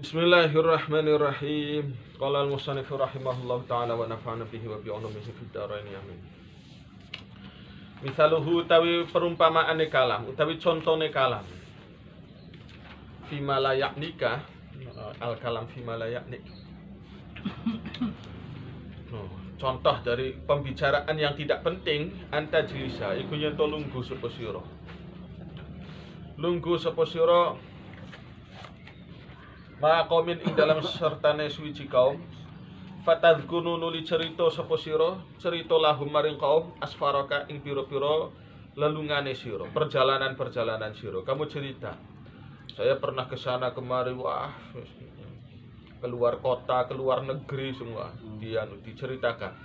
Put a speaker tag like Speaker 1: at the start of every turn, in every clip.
Speaker 1: Bismillahirrahmanirrahim. Qala al-musannif rahimahullahu taala wa nafa'ana bihi wa bi ulumihi fid dharain amin. Misaluhu utawi perumpamaane kalam utawi contone kalam. Fima la yaknika al kalam fima la yaknik. Contoh dari pembicaraan yang tidak penting anta jilisa iku yen to lungguh sapa sira. Lungguh sapa sira maqamin ing dalam sertane suwiji kaum fatadzkunu nuli cerita sapa sira cerita lahum maring kaum asfaraka ing pira-pira lelungane sira perjalanan sira kamu cerita saya pernah ke sana kemari wah keluar kota keluar negeri semua diceritakan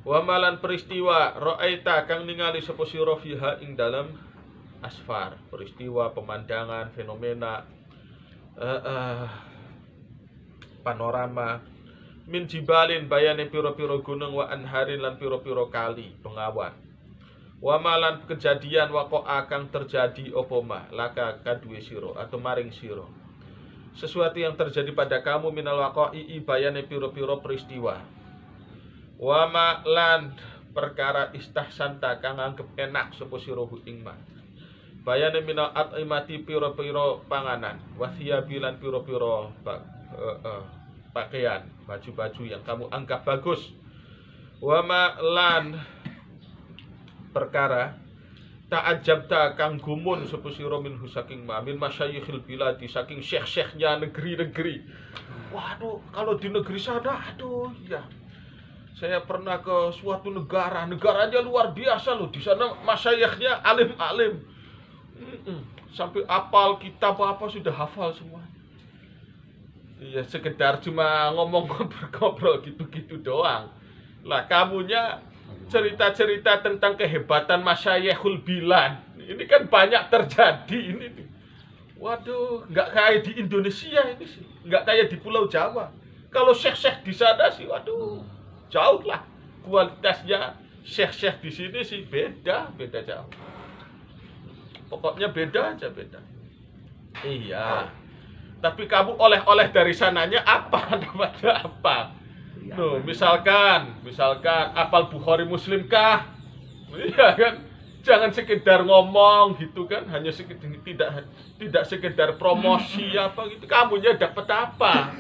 Speaker 1: wa malan peristiwa ra'aita kang ningali sapa sira fiha ing dalam asfar peristiwa pemandangan fenomena panorama min jibalin bayane piro-piro gunung wa anharin lan piro-piro kali pengawan wa malan kejadian wako akang terjadi opoma laka kadue siro atau maring siro sesuatu yang terjadi pada kamu minal waqa'i bayane piro-piro peristiwa wa malan perkara istahsanta kang anggap enak sapa sira ing ma bayane minal at'imati piro-piro panganan wathiyabi lan piro-piro pakaian baju-baju yang kamu anggap bagus wama lan perkara ta'ajabta kang gumun sapa sira min saking min masyayikhil biladi saking syekh-syekhnya negeri-negeri. Waduh, kalau di negeri sana aduh ya saya pernah ke suatu negaranya luar biasa loh, di sana masyayikhnya alim-alim. Sampai apal kitab apa sudah hafal semua. Iya, sekedar cuma ngomong ngobrol gitu-gitu doang. Lah kamunya cerita-cerita tentang kehebatan masyayikhul bilad. Ini kan banyak terjadi ini. Waduh, nggak kayak di Indonesia ini sih, nggak kayak di Pulau Jawa. Kalau syekh-syekh di sana sih, waduh, jauh lah kualitasnya. Syekh-syekh di sini sih beda jauh. Pokoknya beda aja beda. Iya. Tapi kamu oleh-oleh dari sananya apa? Dapatnya apa? Tuh, misalkan apal Bukhari Muslim kah? Iya kan? Jangan sekedar ngomong gitu kan, hanya sekedar tidak sekedar promosi apa gitu. Kamunya dapat apa?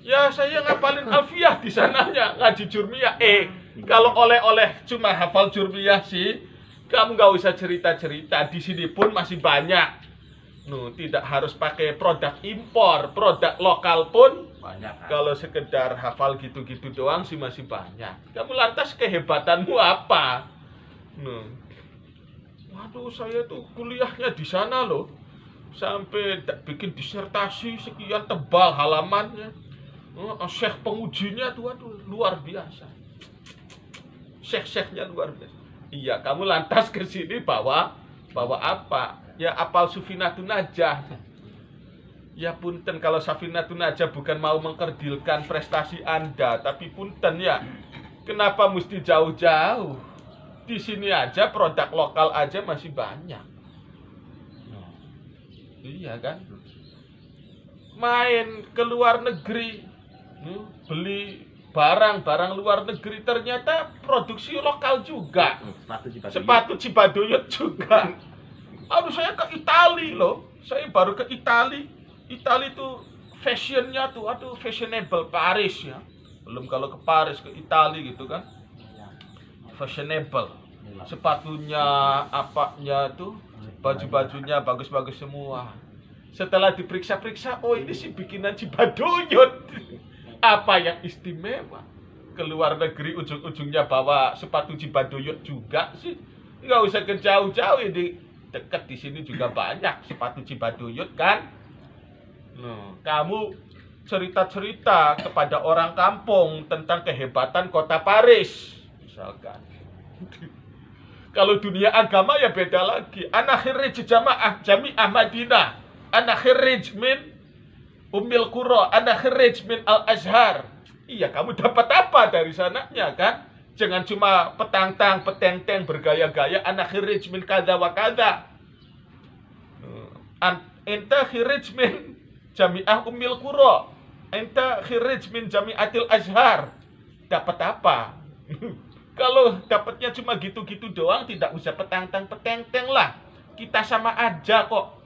Speaker 1: Ya saya ngapalin alfiyah di sananya, ngaji jurmiyah. Kalau oleh-oleh cuma hafal jurmiyah sih, kamu nggak usah cerita-cerita. Di sini pun masih banyak. Tidak harus pakai produk impor, produk lokal pun banyak. Kalau sekedar hafal gitu-gitu doang sih masih banyak. Kamu lantas kehebatanmu apa? Waduh, saya tuh kuliahnya di sana loh, sampai bikin disertasi sekian tebal halamannya. Syekh pengujinya tuh, waduh, luar biasa. Syekh-syekhnya luar biasa. Iya, kamu lantas ke sini bawa apa? Ya apal Sufinatun Najah. Ya punten kalau Sufinatun Najah bukan mau mengkerdilkan prestasi Anda, tapi punten ya. Kenapa mesti jauh-jauh? Di sini aja produk lokal aja masih banyak. Iya kan? Main ke luar negeri, beli barang luar negeri ternyata produksi lokal juga. Sepatu Cibaduyut juga. Aduh, saya ke Itali loh. Saya baru ke Itali. Itali tuh fashionnya tuh, aduh, fashionable Paris ya. Belum kalau ke Paris, ke Itali gitu kan. Fashionable. Sepatunya, apanya tuh, baju-bajunya bagus-bagus semua. Setelah diperiksa-periksa, oh ini sih bikinan Cibaduyut. Apa yang istimewa? Keluar negeri ujung-ujungnya bawa sepatu Cibaduyut juga sih. Nggak usah ke jauh-jauh, di dekat di sini juga banyak sepatu Cibaduyut kan. Kamu cerita-cerita kepada orang kampung tentang kehebatan kota Paris misalkan. Kalau dunia agama ya beda lagi. Ana khirij jami'ah Madinah, ana khirij min Ummil Qura, ana khirij min Al-Azhar. Iya, kamu dapat apa dari sananya kan? Jangan cuma petang-tang, peteng-teng, bergaya-gaya. Ana khirij min kada wa kada. Anta khirij min Jami'ah Ummil Qura. Enta khirij min Jami'atil Azhar. Dapat apa? Kalau dapatnya cuma gitu-gitu doang, tidak usah petang-peteng lah. Kita sama aja kok.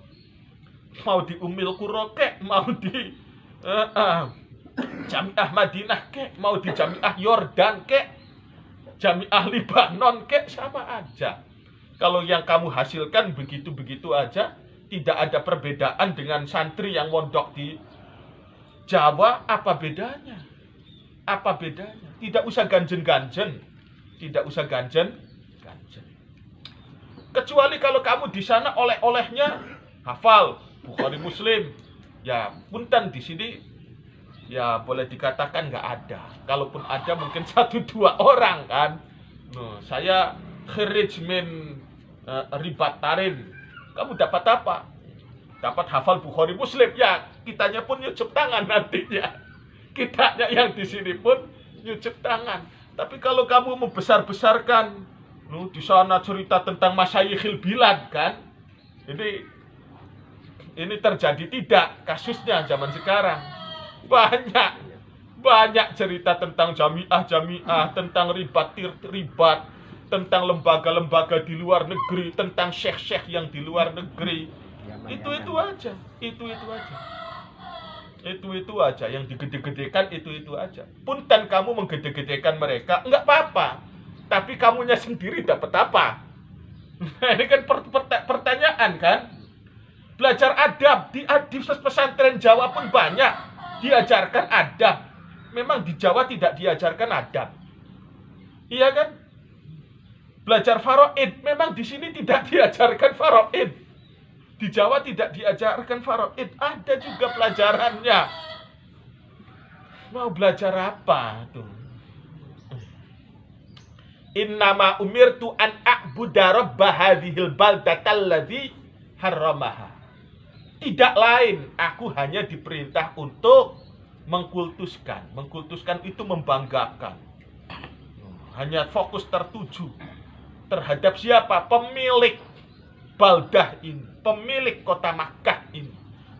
Speaker 1: Mau di Ummil Qura kek, mau di Jami'ah Madinah kek, mau di Jami'ah Yordan kek, Jami'ah Libanon kek, sama aja. Kalau yang kamu hasilkan begitu-begitu aja, tidak ada perbedaan dengan santri yang mondok di Jawa, apa bedanya? Apa bedanya? Tidak usah ganjen-ganjen. Tidak usah ganjen-ganjen. Kecuali kalau kamu di sana oleh-olehnya hafal Bukhari Muslim. Ya, punten di sini ya boleh dikatakan nggak ada. Kalaupun ada mungkin 1-2 orang kan. Saya khirij min ribat tarin. Kamu dapat apa? Dapat hafal Bukhari Muslim. Ya, kitanya pun nyucup tangan nantinya. Kitanya yang di sini pun nyucup tangan. Tapi kalau kamu membesar-besarkan, di sana cerita tentang masyayikhil bilad kan. Ini terjadi tidak kasusnya zaman sekarang. Banyak cerita tentang jamiah, tentang ribat, tentang lembaga-lembaga di luar negeri, tentang syekh-syekh yang di luar negeri. Itu aja. Itu aja yang digede-gedekan, itu aja. Punten kamu menggede-gedekan mereka, enggak apa-apa. Tapi kamunya sendiri dapat apa? Ini kan pertanyaan kan? Belajar adab di pesantren Jawa pun banyak diajarkan adab. Memang di Jawa tidak diajarkan adab. Iya kan? Belajar faraid, memang di sini tidak diajarkan faraid. Di Jawa tidak diajarkan faraid, ada juga pelajarannya. Mau belajar apa tuh? Innama umirtu an a'buda rabba hadhil baldatal ladzi harramaha. Tidak lain, aku hanya diperintah untuk mengkultuskan. Mengkultuskan itu membanggakan. Hanya fokus tertuju terhadap siapa? Pemilik baldah ini, pemilik kota Makkah ini.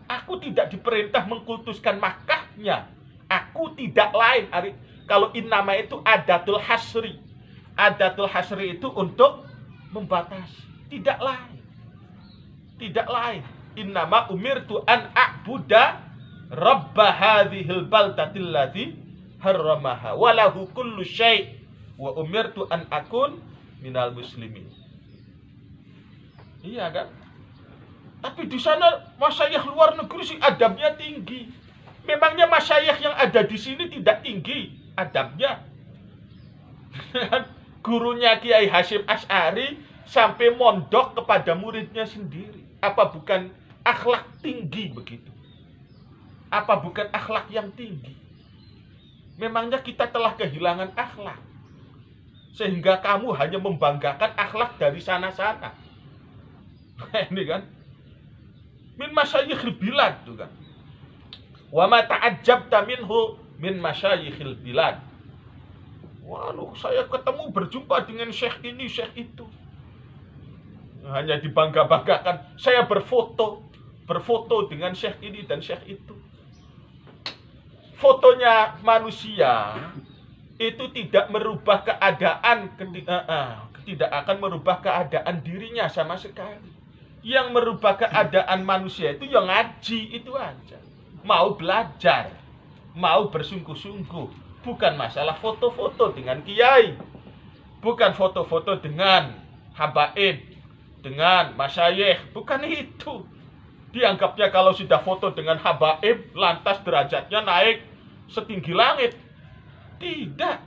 Speaker 1: Aku tidak diperintah mengkultuskan Makkahnya. Aku tidak lain. Kalau innama itu adatul hasri. Adatul hasri itu untuk membatasi. Tidak lain. Tidak lain. Innama umirtu an a'buda rabba hadhil baldatil ladzi harramaha walahu kullu syai' wa umirtu an akun minal muslimin. Iya kan? Tapi di sana masyayikh luar negeri sih adabnya tinggi. Memangnya masyayikh yang ada di sini tidak tinggi adabnya? Gurunya Kiai Hasyim Asy'ari sampai mondok kepada muridnya sendiri. Apa bukan akhlak tinggi begitu? Apa bukan akhlak yang tinggi? Memangnya kita telah kehilangan akhlak. Sehingga kamu hanya membanggakan akhlak dari sana-sana. Ini kan? Min masyayikhil bilad tuh kan. Wa ma ta'ajjabta minhu min masyayikhil bilad. Waduh, saya ketemu berjumpa dengan syekh ini, syekh itu. Hanya dibangga-banggakan. Saya berfoto dengan syekh ini dan syekh itu. Fotonya manusia itu tidak merubah keadaan, tidak akan merubah keadaan dirinya sama sekali. Yang merubah keadaan manusia itu yang ngaji itu aja. Mau belajar, mau bersungguh-sungguh. Bukan masalah foto-foto dengan kiai, bukan foto-foto dengan habaib, dengan masyayikh, bukan itu. Dianggapnya kalau sudah foto dengan habaib, lantas derajatnya naik setinggi langit. Tidak.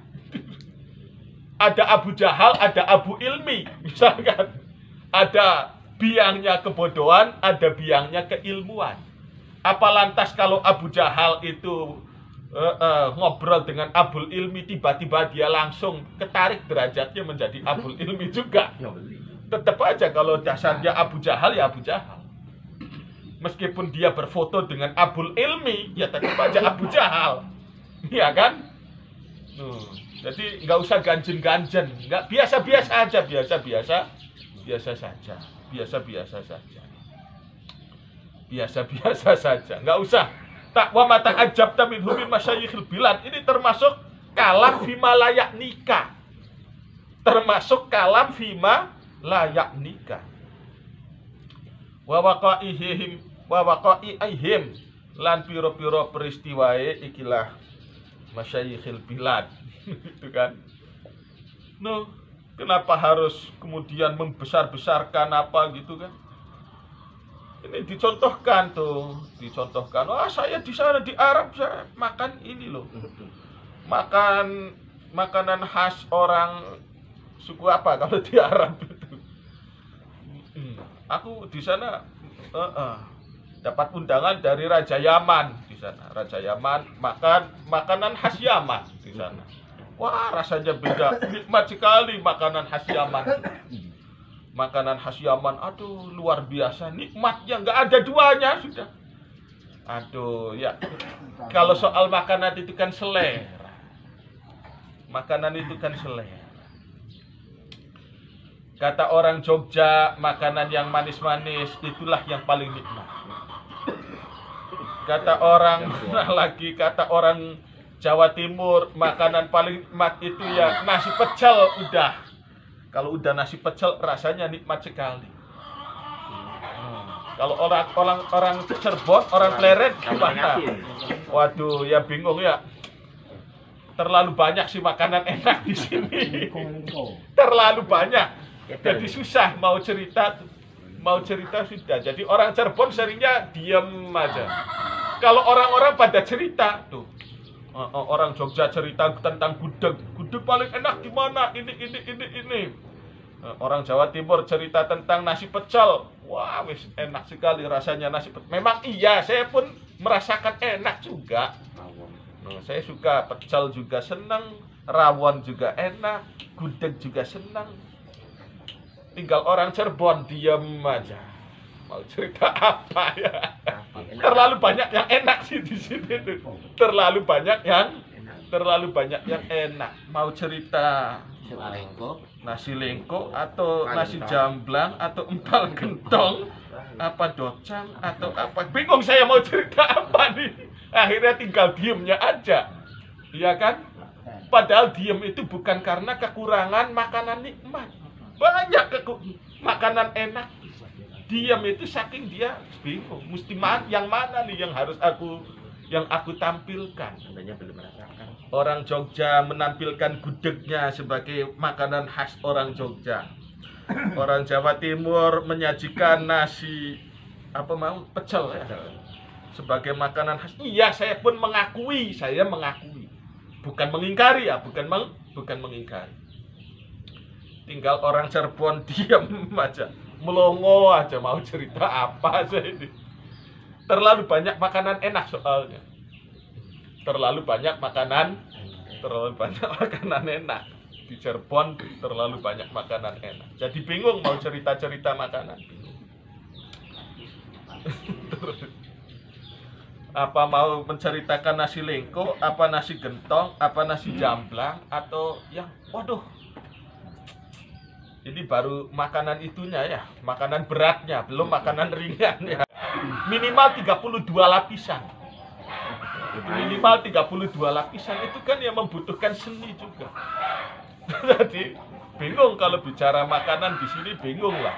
Speaker 1: Ada Abu Jahal, ada Abu Ilmi, misalkan. Ada biangnya kebodohan, ada biangnya keilmuan. Apa lantas kalau Abu Jahal itu ngobrol dengan Abul Ilmi, tiba-tiba dia langsung ketarik derajatnya menjadi Abul Ilmi juga? Tetap aja kalau dasarnya Abu Jahal ya Abu Jahal. Meskipun dia berfoto dengan Abul Ilmi, ya tetap aja Abu Jahal. Iya kan? Jadi nggak usah ganjen-ganjen, nggak, biasa-biasa aja, biasa saja. biasa-biasa saja, nggak usah. Tak wa mata ajab min humi masyayikhil bilad, ini termasuk kalam fima layak nikah. Termasuk kalam fima layak nikah. Wa waqa'ihim lan piro-piro peristiwae ikilah masyayikhil bilad. Itu kan. No, kenapa harus kemudian membesar-besarkan apa gitu kan? Ini dicontohkan tuh, dicontohkan. Wah, saya di sana di Arab saya makan ini loh. Makan makanan khas orang suku apa kalau di Arab itu. Aku di sana dapat undangan dari Raja Yaman di sana. Raja Yaman makan makanan khas Yaman di sana. Wah, rasanya beda, nikmat sekali makanan khas Yaman. Makanan khas Yaman, aduh luar biasa, nikmatnya nggak ada duanya sudah. Aduh ya, kalau soal makanan itu kan selera. Makanan itu kan selera. Kata orang Jogja, makanan yang manis-manis itulah yang paling nikmat. Kata orang lagi, kata orang Jawa Timur, makanan paling nikmat itu ya nasi pecel udah. Kalau udah nasi pecel rasanya nikmat sekali. Kalau orang Cirebon, orang Pleret gimana? Waduh, ya bingung ya. Terlalu banyak sih makanan enak di sini. Terlalu banyak. Jadi susah mau cerita sudah. Jadi orang Cirebon seringnya diem aja. Kalau orang-orang pada cerita tuh. Orang Jogja cerita tentang gudeg paling enak di mana, ini. Orang Jawa Timur cerita tentang nasi pecel, wah wis enak sekali rasanya nasi pecel. Memang iya, saya pun merasakan enak juga. Saya suka pecel juga senang, rawon juga enak, gudeg juga senang. Tinggal orang Cirebon diam aja. Mau cerita apa ya? Terlalu banyak yang enak sih di sini tuh. Terlalu banyak yang enak. Mau cerita nasi lengko atau nasi jamblang atau empal gentong, apa docang atau apa? Bingung saya mau cerita apa nih. Akhirnya tinggal diemnya aja. Iya kan? Padahal diem itu bukan karena kekurangan makanan nikmat. Banyak makanan enak. Diam itu saking dia bingung, mesti yang mana nih yang harus aku tampilkan. Orang Jogja menampilkan gudegnya sebagai makanan khas orang Jogja. Orang Jawa Timur menyajikan nasi pecel ya sebagai makanan khas. Iya, saya pun mengakui, bukan mengingkari ya, bukan mengingkari. Tinggal orang Cirebon diam aja. Melongo aja mau cerita apa saya ini. Terlalu banyak makanan enak soalnya. Terlalu banyak makanan enak. Di Cirebon terlalu banyak makanan enak. Jadi bingung mau cerita-cerita makanan. Apa mau menceritakan nasi lengko, apa nasi gentong, apa nasi jamblang atau yang waduh. Ini baru makanan itunya ya, makanan beratnya, belum makanan ringannya. Minimal 32 lapisan. Minimal 32 lapisan itu kan yang membutuhkan seni juga. Jadi bingung kalau bicara makanan di sini, bingung lah.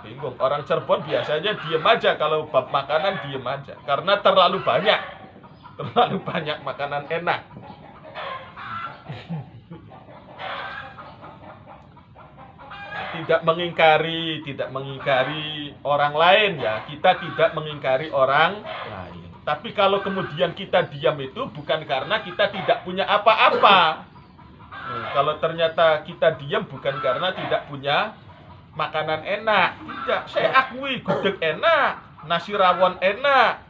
Speaker 1: Bingung. Orang Cirebon biasanya diem aja kalau bab makanan, diem aja karena terlalu banyak makanan enak. Tidak mengingkari orang lain ya, kita tidak mengingkari orang lain. Tapi kalau kemudian kita diam itu bukan karena kita tidak punya apa-apa. Kalau ternyata kita diam bukan karena tidak punya makanan enak. Tidak, saya akui gudeg enak, nasi rawon enak,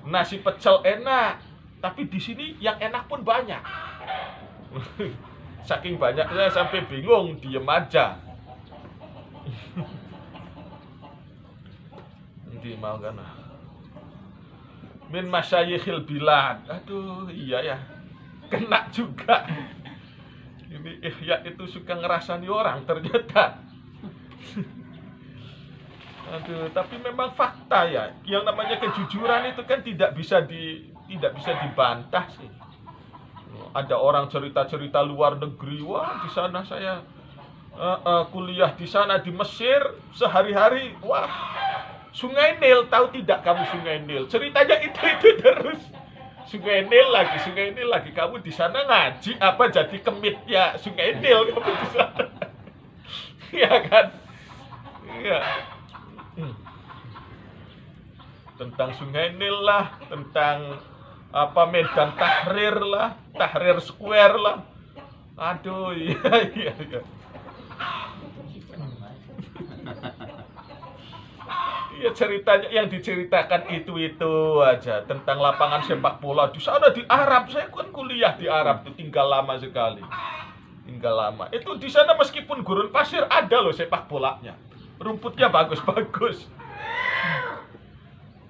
Speaker 1: nasi pecel enak. Tapi di sini yang enak pun banyak. Saking banyaknya sampai bingung, diem aja. Nanti mau kan min masyayikhil bilad. Aduh iya ya, kena juga. Ini Ihya itu suka ngerasani orang ternyata. Aduh, tapi memang fakta ya, yang namanya kejujuran itu kan tidak bisa dibantah sih. Ada orang cerita-cerita luar negeri, wah di sana saya kuliah di sana di Mesir sehari-hari, wah Sungai Nil, tahu tidak kamu Sungai Nil? Ceritanya itu terus. Sungai Nil lagi, kamu di sana ngaji apa jadi kemitnya Sungai Nil kamu di sana. Iya kan? Iya. Tentang Sungai Nil lah, tentang apa Medan Tahrir lah, Tahrir Square lah. Aduh, iya. Ya ceritanya yang diceritakan itu aja tentang lapangan sepak bola di sana di Arab. Saya kan kuliah di Arab tuh, tinggal lama sekali. Tinggal lama. Itu di sana meskipun gurun pasir ada loh sepak bolanya. Rumputnya bagus-bagus.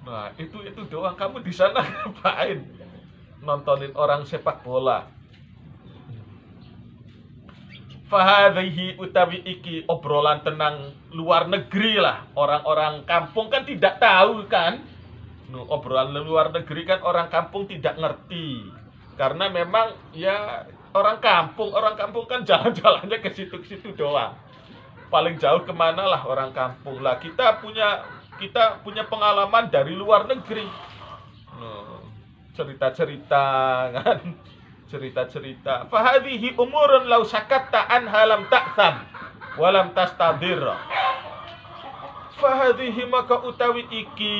Speaker 1: Nah, itu doang. Kamu di sana ngapain? Nontonin orang sepak bola. Fahadhihi utawi iki obrolan tenang luar negeri lah. Orang-orang kampung kan tidak tahu kan. Obrolan luar negeri kan orang kampung tidak ngerti. Karena memang ya orang kampung kan jalan-jalannya ke situ-situ doang. Paling jauh kemana lah orang kampung lah. Kita punya pengalaman dari luar negeri. Cerita-cerita kan. Cerita-cerita. Fahadhihi umurun law sakatta anha lam ta'tham wa lam tastadir. Fahadhihi maka utawi iki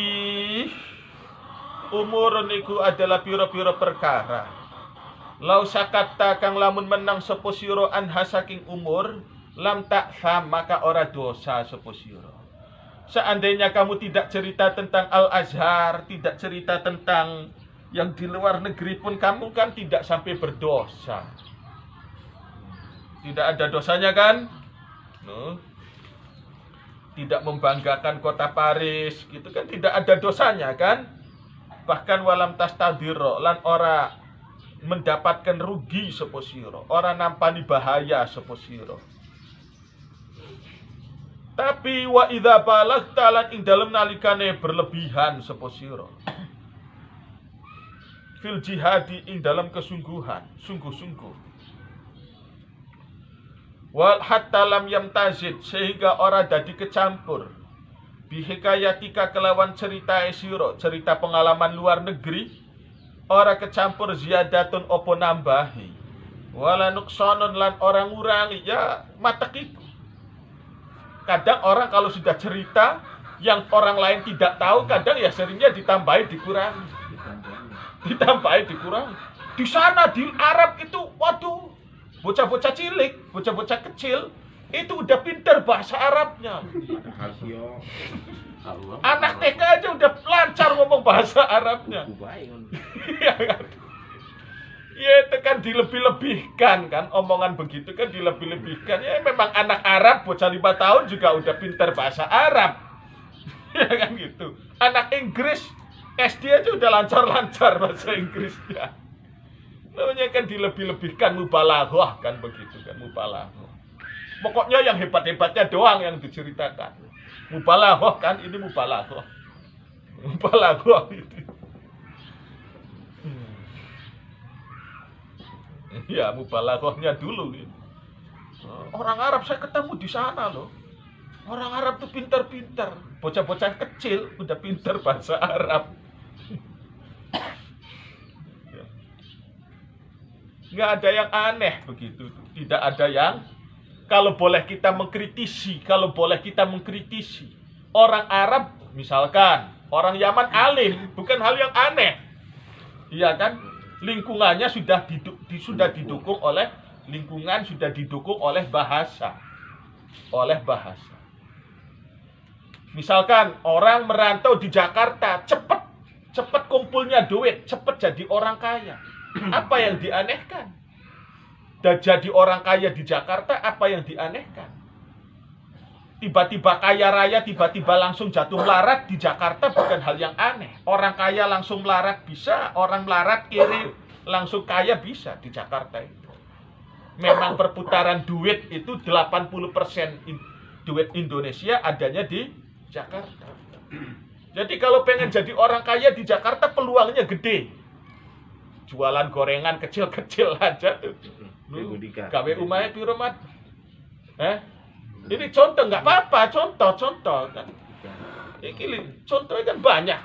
Speaker 1: umurun iku adalah pira-pira perkara. Law sakatta kang lamun menang sapa sira anha saking umur lam ta'tham maka ora dosa sapa sira. Seandainya kamu tidak cerita tentang Al-Azhar, tidak cerita tentang yang di luar negeri pun kamu kan tidak sampai berdosa. Tidak ada dosanya kan? Tidak membanggakan kota Paris, gitu kan tidak ada dosanya kan? Bahkan walam tastadiro lan ora mendapatkan rugi sapa sira, ora nampani bahaya sapa sira. Tapi wa idza balagta lan ing dalem nalikane berlebihan sapa sira. Fil jihadi ing dalam kesungguhan, sungguh-sungguh. Wal hatta lam yamtazid sehingga ora dadi kecampur. Bihikayatika kelawan cerita sira, cerita pengalaman luar negeri, ora kecampur ziyadatun opo nambahi. Wala nuksonun lan orang ngurangi, ya matek iku. Kadang orang kalau sudah cerita yang orang lain tidak tahu, kadang ya seringnya ditambahi dikurangi. Di sana di Arab itu, waduh, bocah-bocah cilik, bocah-bocah kecil itu udah pintar bahasa Arabnya. Anak TK aja udah lancar ngomong bahasa Arabnya. Ya itu kan dilebih-lebihkan kan, omongan begitu kan dilebih-lebihkan. Ya memang anak Arab bocah 5 tahun juga udah pintar bahasa Arab. Ya kan gitu. Anak Inggris SD aja udah lancar-lancar bahasa Inggrisnya. Namanya kan dilebih-lebihkan, mubalaghah kan begitu kan, mubalaghah. Pokoknya yang hebat-hebatnya doang yang diceritakan. Mubalaghah kan, ini mubalaghah. Mubalaghah itu. Ya mubalaghahnya dulu gitu. Orang Arab saya ketemu di sana loh. Orang Arab tuh pintar-pintar. Bocah-bocah kecil udah pintar bahasa Arab. Nggak ada yang aneh begitu. Tidak ada yang, kalau boleh kita mengkritisi orang Arab misalkan, orang Yaman alim, bukan hal yang aneh. Iya kan? Lingkungannya sudah didukung oleh lingkungan, sudah didukung oleh bahasa. Misalkan orang merantau di Jakarta, cepet kumpulnya duit, cepet jadi orang kaya. Apa yang dianehkan? Dan jadi orang kaya di Jakarta, apa yang dianehkan? Tiba-tiba kaya raya, tiba-tiba langsung jatuh melarat di Jakarta bukan hal yang aneh. Orang kaya langsung melarat bisa, orang melarat kiri langsung kaya bisa di Jakarta itu. Memang perputaran duit itu 80% duit Indonesia adanya di Jakarta. Jadi kalau pengen jadi orang kaya di Jakarta peluangnya gede. Jualan gorengan kecil-kecil aja tuh. Gawe umahnya piro mat? Ini contoh nggak apa-apa, contoh kan. Iki contohnya kan banyak.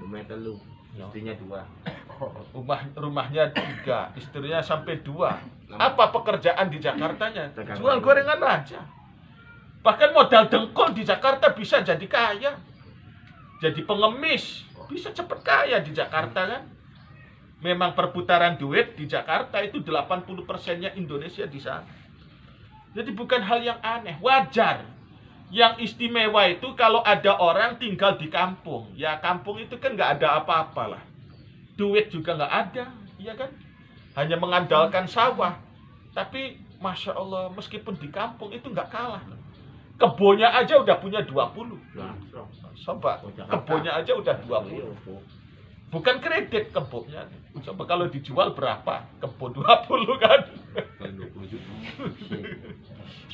Speaker 2: Rumah telu, istrinya 2.
Speaker 1: Rumahnya 3, istrinya sampai 2. Apa pekerjaan di Jakartanya? Jual gorengan aja. Bahkan modal dengkul di Jakarta bisa jadi kaya. Jadi pengemis, bisa cepet kaya di Jakarta kan. Memang perputaran duit di Jakarta itu 80%-nya Indonesia di sana. Jadi bukan hal yang aneh, wajar. Yang istimewa itu kalau ada orang tinggal di kampung. Ya kampung itu kan nggak ada apa-apa lah. Duit juga nggak ada, iya kan? Hanya mengandalkan sawah. Tapi Masya Allah, meskipun di kampung itu nggak kalah. Kebunnya aja udah punya 20. Coba, kebunnya aja udah 20. Bukan kredit kebunnya. Coba kalau dijual berapa? Kebun 20 kan?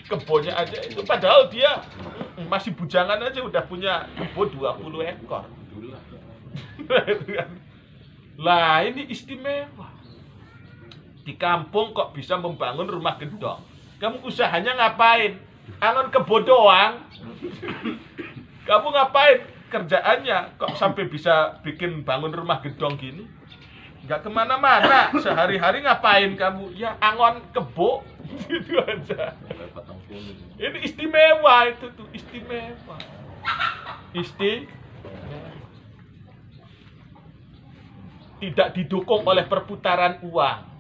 Speaker 1: Kebunnya aja itu padahal dia masih bujangan aja udah punya kebun 20 ekor. Lah ini istimewa. Di kampung kok bisa membangun rumah gedong. Kamu usahanya ngapain? Angon kebun doang. Kamu ngapain? Kerjaannya kok sampai bisa bikin bangun rumah gedong gini? Nggak kemana-mana. Sehari-hari ngapain kamu? Ya angon kebo. Gitu aja. Ini istimewa itu tuh, istimewa. Tidak didukung oleh perputaran uang.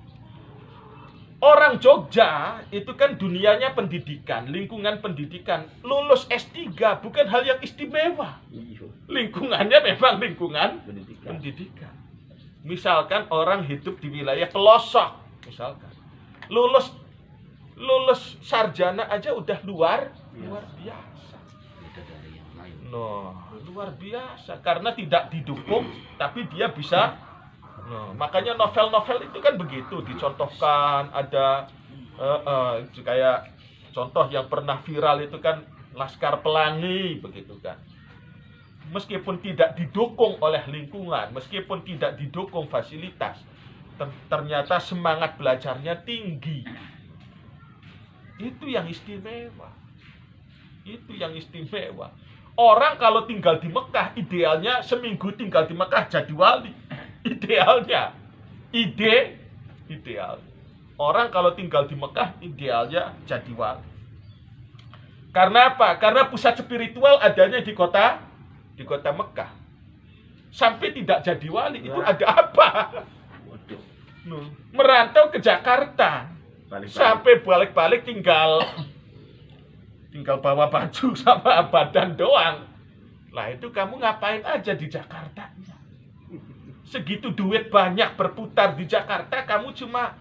Speaker 1: Orang Jogja itu kan dunianya pendidikan, lingkungan pendidikan. Lulus S3 bukan hal yang istimewa. Lingkungannya memang lingkungan pendidikan. Misalkan orang hidup di wilayah pelosok, misalkan. Lulus sarjana aja udah luar biasa. Luar biasa karena tidak didukung tapi dia bisa. Makanya novel-novel itu kan begitu dicontohkan, ada kayak contoh yang pernah viral itu kan Laskar Pelangi begitu kan. Meskipun tidak didukung oleh lingkungan, meskipun tidak didukung fasilitas, ternyata semangat belajarnya tinggi. Itu yang istimewa. Itu yang istimewa. Orang kalau tinggal di Mekah idealnya seminggu tinggal di Mekah jadi wali. Idealnya, ideal. Orang kalau tinggal di Mekah idealnya jadi wali. Karena apa? Karena pusat spiritual adanya di kota Mekah. Sampai tidak jadi wali itu ada apa? Merantau ke Jakarta, sampai balik-balik tinggal bawa baju sama badan doang. Lah itu kamu ngapain aja di Jakarta? Segitu duit banyak berputar di Jakarta, kamu cuma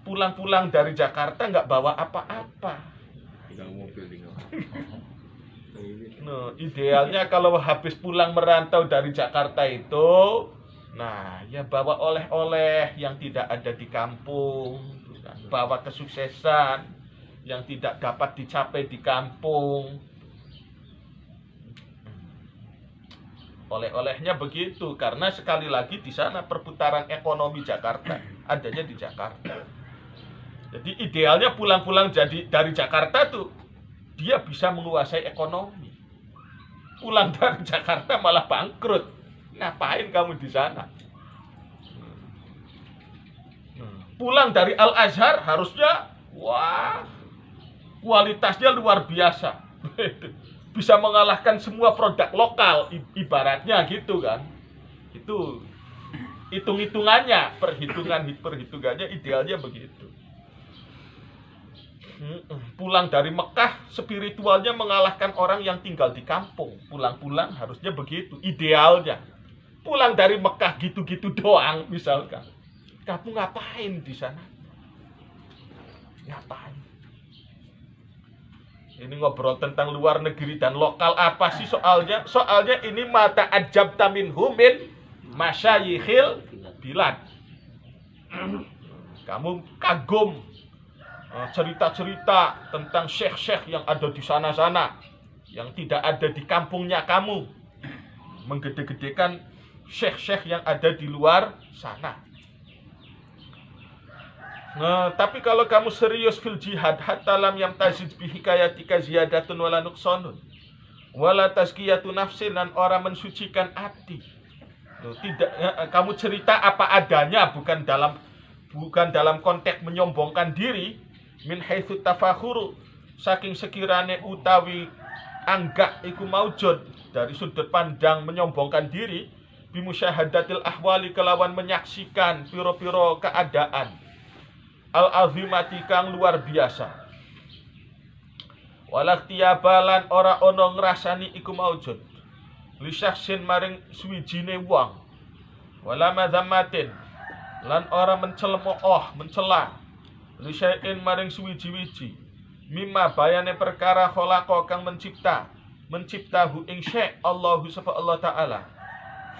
Speaker 1: pulang-pulang dari Jakarta nggak bawa apa-apa. Idealnya kalau habis pulang merantau dari Jakarta itu, nah ya bawa oleh-oleh yang tidak ada di kampung, bawa kesuksesan yang tidak dapat dicapai di kampung. Oleh-olehnya begitu, karena sekali lagi di sana perputaran ekonomi Jakarta adanya di Jakarta. Jadi idealnya pulang-pulang dari Jakarta tuh dia bisa menguasai ekonomi. Pulang dari Jakarta malah bangkrut. Ngapain kamu di sana? Pulang dari Al-Azhar harusnya wah, kualitasnya luar biasa. Bisa mengalahkan semua produk lokal, ibaratnya gitu kan. Itu hitung-hitungannya, perhitungannya idealnya begitu. Pulang dari Mekah spiritualnya mengalahkan orang yang tinggal di kampung. Pulang-pulang harusnya begitu, idealnya. Pulang dari Mekah gitu-gitu doang misalkan. Kamu ngapain di sana? Ngapain? Ini ngobrol tentang luar negeri dan lokal apa sih soalnya? Soalnya ini mata ajab tamin humin masyayikhil bilad. Kamu kagum cerita-cerita tentang syekh-syekh yang ada di sana-sana. yang tidak ada di kampungnya kamu, menggede-gedekan syekh-syekh yang ada di luar sana. Nah, tapi kalau kamu serius fil jihad, hatta lam yamtazid bihi kayatika ziyadatun wala nuqsanun wala tazkiyatu nafsin, dan orang mensucikan hati. Tidak, kamu cerita apa adanya, bukan dalam konteks menyombongkan diri, min haitsu tafakhuru, saking sekirane utawi anggak iku maujud, dari sudut pandang menyombongkan diri, bimusyahadatil ahwali, kelawan menyaksikan piro-piro keadaan al-azimati kang luar biasa, walak tiabalan ora ono ngrasani iku maujud lisyaksin maring suwijine wong, wala madzammatin lan ora mencela lisyain maring suwiji-wiji, mimma bayane perkara khalaqa kang menciptahu ing syai' Allahu sapa Allah taala,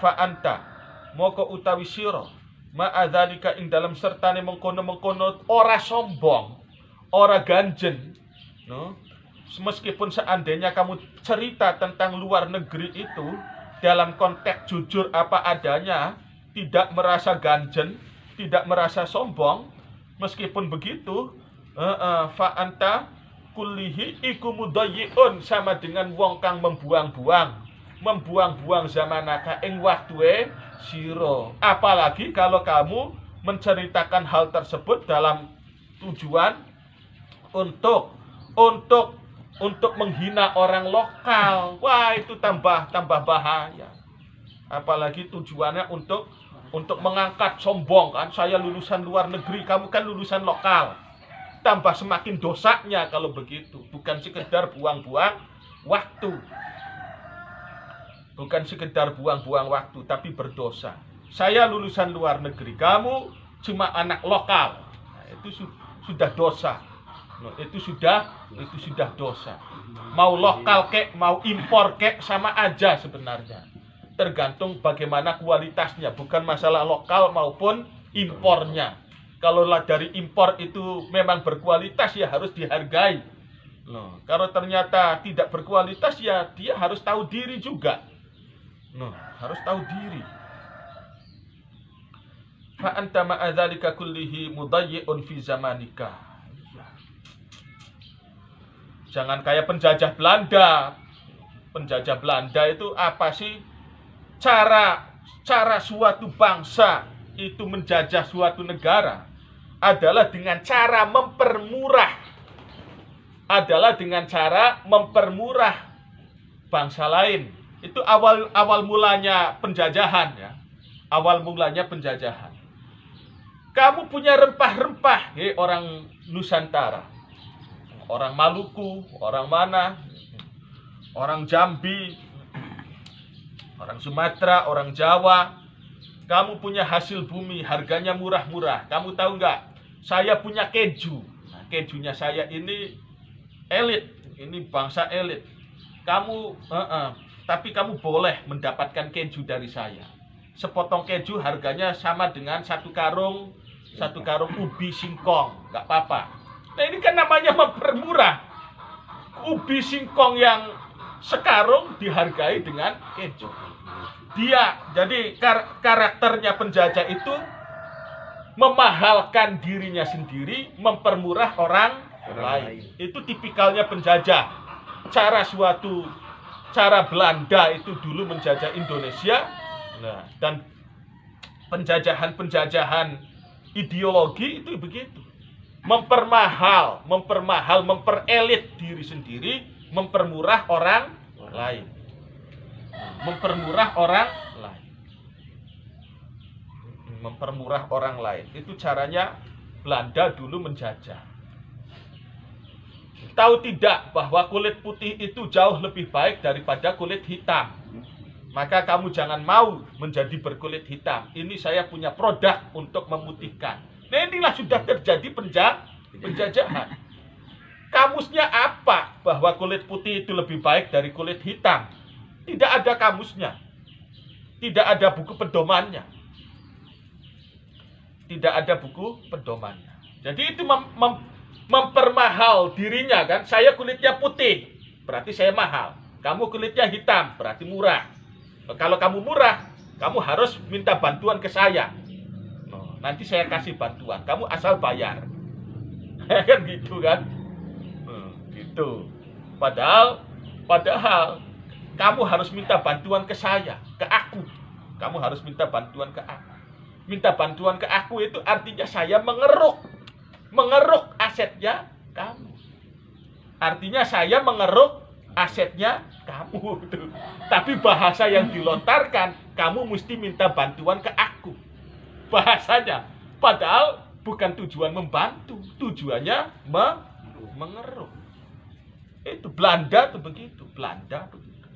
Speaker 1: fa anta moko utawi sira ma'adzalika ing dalam sertane mengkono-mengkono ora sombong, ora ganjen, no? Meskipun seandainya kamu cerita tentang luar negeri itu dalam konteks jujur apa adanya, tidak merasa ganjen, tidak merasa sombong, meskipun begitu, fa anta kullihi iku mudayyi'un, sama dengan wong kang membuang-buang zamanaka ing waktue siro. Apalagi kalau kamu menceritakan hal tersebut dalam tujuan untuk menghina orang lokal. Wah, itu tambah bahaya. Apalagi tujuannya untuk mengangkat sombong, kan, saya lulusan luar negeri, kamu kan lulusan lokal. Tambah semakin dosanya kalau begitu. Bukan sekedar buang-buang waktu. Bukan sekedar buang-buang waktu, tapi berdosa. Saya lulusan luar negeri, kamu cuma anak lokal. Nah, itu sudah dosa. Nah, itu sudah dosa. Mau lokal kek, mau impor kek, sama aja sebenarnya. Tergantung bagaimana kualitasnya, bukan masalah lokal maupun impornya. Kalau dari impor itu memang berkualitas, ya harus dihargai. Nah, kalau ternyata tidak berkualitas, ya dia harus tahu diri juga. Nah, harus tahu diri. Fa anta ma'adzalika kullihi mudayyi'un fi zamanika. Jangan kayak penjajah Belanda. Penjajah Belanda itu apa sih? Cara suatu bangsa itu menjajah suatu negara adalah dengan cara mempermurah bangsa lain. Itu awal mulanya penjajahan, ya. Awal mulanya penjajahan. Kamu punya rempah-rempah, orang Nusantara, orang Maluku, orang mana, orang Jambi, orang Sumatera, orang Jawa. Kamu punya hasil bumi, harganya murah-murah. Kamu tahu nggak? Saya punya keju. Nah, kejunya saya ini elit, ini bangsa elit. Tapi kamu boleh mendapatkan keju dari saya. Sepotong keju harganya sama dengan satu karung ubi singkong, nggak apa-apa. Nah, ini kan namanya mempermurah. Ubi singkong yang sekarung dihargai dengan keju. Jadi karakternya penjajah itu memahalkan dirinya sendiri, mempermurah orang lain. Itu tipikalnya penjajah. Cara Belanda itu dulu menjajah Indonesia. Nah, dan penjajahan ideologi itu begitu. Memperelit diri sendiri, mempermurah orang lain. Mempermurah orang lain. Itu caranya Belanda dulu menjajah. Tahu tidak bahwa kulit putih itu jauh lebih baik daripada kulit hitam? Maka kamu jangan mau menjadi berkulit hitam. Ini saya punya produk untuk memutihkan. Nah, inilah sudah terjadi penjajahan. Kamusnya apa bahwa kulit putih itu lebih baik dari kulit hitam? Tidak ada kamusnya. Tidak ada buku pedomannya. Jadi itu mempermahal dirinya, kan. Saya kulitnya putih, berarti saya mahal. Kamu kulitnya hitam, berarti murah. Kalau kamu murah, kamu harus minta bantuan ke saya. Nanti saya kasih bantuan, kamu asal bayar. Kan gitu kan? Gitu. Padahal kamu harus minta bantuan ke saya, ke aku. Kamu harus minta bantuan ke aku. Minta bantuan ke aku itu artinya saya mengeruk asetnya kamu. Artinya saya mengeruk asetnya kamu. Tapi bahasa yang dilontarkan, kamu mesti minta bantuan ke aku. Bahasanya. Padahal bukan tujuan membantu, tujuannya mengeruk. Itu Belanda tuh begitu, Belanda begitu.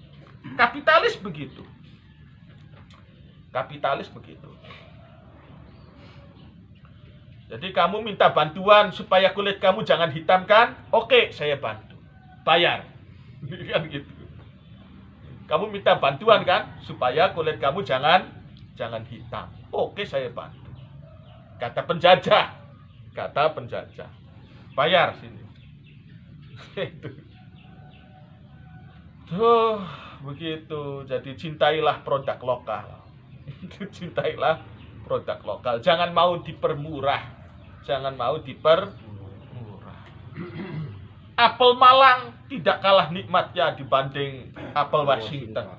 Speaker 1: Kapitalis begitu. Kapitalis begitu. Jadi kamu minta bantuan supaya kulit kamu jangan hitam kan? Oke, saya bantu. Bayar. Kan gitu. Kamu minta bantuan kan supaya kulit kamu jangan hitam. Oke, saya bantu. Kata penjajah. Kata penjajah. Bayar sini. Itu. Tuh, begitu. Jadi cintailah produk lokal. Cintailah produk lokal. Jangan mau dipermurah. Jangan mau dipermurah. Apel Malang tidak kalah nikmatnya dibanding apel Washington.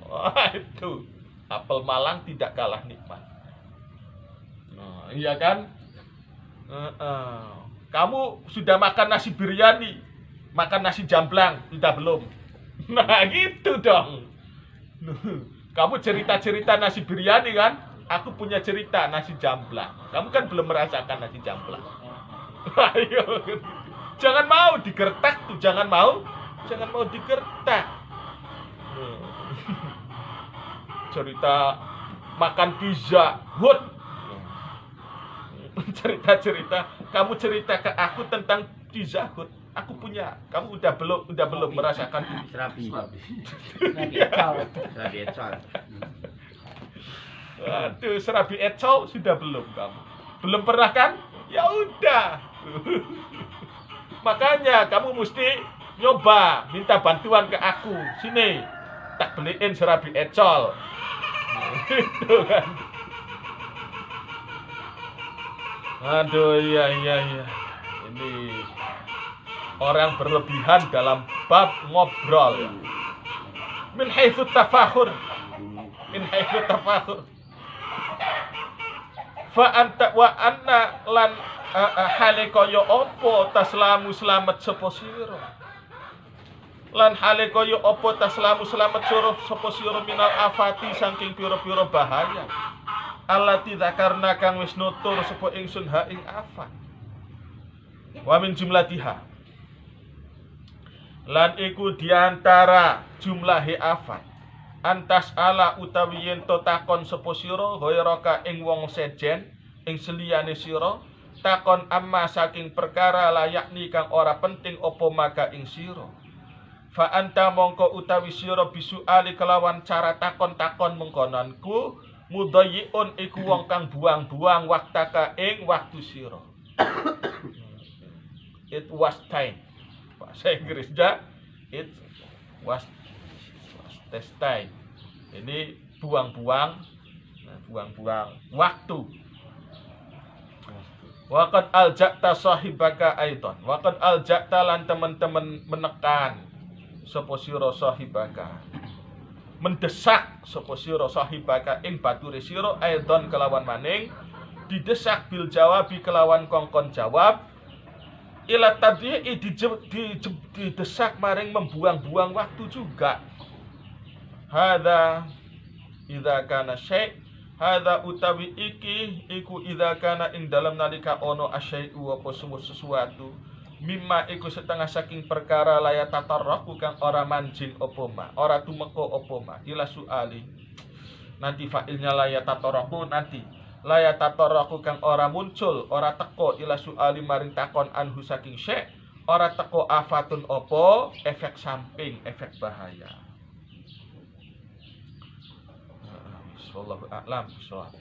Speaker 1: Wah, itu. Apel Malang tidak kalah nikmat. Nah, iya kan? Kamu sudah makan nasi biryani, makan nasi jamblang, sudah belum? Nah, gitu dong. Kamu cerita-cerita nasi biryani kan? Aku punya cerita nasi jamblang. Kamu kan belum merasakan nasi jamblang. Ayo. Jangan mau digertak tuh, jangan mau digertak. Cerita makan pizza hut. Cerita-cerita, kamu cerita ke aku tentang pizza hut. Aku punya, kamu udah belum merasakan ini.
Speaker 2: Serabi ecol.
Speaker 1: Aduh, serabi ecol sudah belum kamu? Belum pernah kan? Ya udah. Makanya kamu mesti nyoba, minta bantuan ke aku. Sini, tak beliin serabi ecol. Itu kan. Aduh, iya. Ini orang berlebihan dalam bab ngobrol. Min haitsu tafakhur. Fa anta wa anna lan hale kaya apa taslamu slamet sapa sira. Lan hale kaya apa taslamu slamet sapa sira minal afati saking pira-pira bahaya. Allati dzakarna kang wis nutur sapa ingsun ha ing afat. Wa min jumlatiha. Lan iku diantara jumlahe afat. Antas ala utawi yen to takon sapa sira ghairaka ing wong sejen ing seliyane sira takon amma saking perkara layakni kang ora penting apa maka ing sira fa anta mongko utawi sira bisu ali kelawan cara takon-takon mengkonanku mudayyiun iku wong kang buang-buang waktaka ing waktu sira. It was time. Bahasa Inggrisnya it was time. Ini buang-buang waktu. Waqad alja'ta sahibaka aidan. Waqad alja'ta lan teman-teman menekan sapa sira sahibaka. Mendesak sapa sira sahibaka ing bature sira aidan kelawan maning didesak bil jawabi kelawan kongkon jawab ila tadhi'i didesak maring membuang-buang waktu juga. Hadza idza kana syai' hadza utawi iki iku idza kana ing dalam nalika ono asyai'u apa sesuatu mimma iku setengah saking perkara laya tatarraku kang ora manjing apa ma ora tumeka apa ma ila suali nanti fa'ilnya laya tatarraku nanti laya tatarraku kang ora muncul ora teko ila suali maring takon anhu saking syai' ora teko afatun apa efek samping efek bahaya. Wallahu a'lam bishawab.